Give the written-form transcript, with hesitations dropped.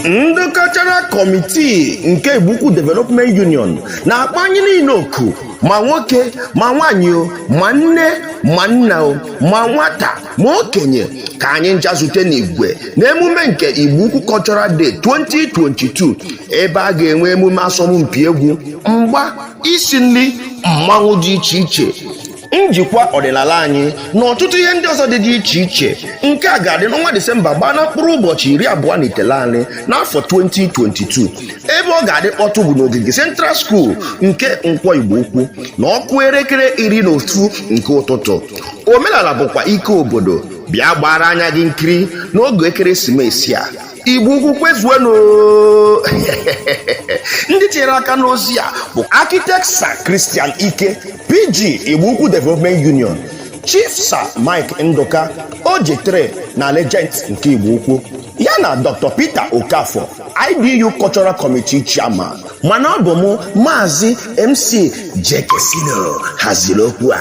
ndị cultural committee nke Igbo-ukwu Development Union na-akpọ anyị niile oku, ma nwoke ma nwaanyị o, ma nne ma nna o, ma nwata ma okenye, ka anyị ncha zute n'igwe n'emume nke Igbo-ukwu Cultural Day 2022 ebe a ga-enwe emume asọmpi egwu, mgba, isi nri, mmanwụ dị iche iche, njikwa ọdịnala anyị na ọtụtụ ihe ndị ọzọ dị iche iche. Nke a ga-adị n'ọnwa Disemba gbaa na mkpụrụ ụbọchị 29 anyị n'afọ 2022 ebe ọ ga-adị kpọtụ bụ n'ogige Central School nke Nkwọ Igbo-ukwu na ọkụ elekere 11 nke ụtụtụ. Omenala bụkwa ike obodo, bịa gbara anya gị nkiri n'oge ekeresimesi a. Igbo-ukwu kwezuenụ. Ndị tinyere aka n'ozi a bụ Architect Sir Christian Ike, PG Igbo-ukwu Development Union, Chief Sir Mike Nduka, OJ3 na Legend nke Igbo-ukwu, ya na Dr. Peter Okafor, IBU Cultural Committee Chairman. Mana ọ bụ mụ Maazị MC Jekesino haziri okwu a.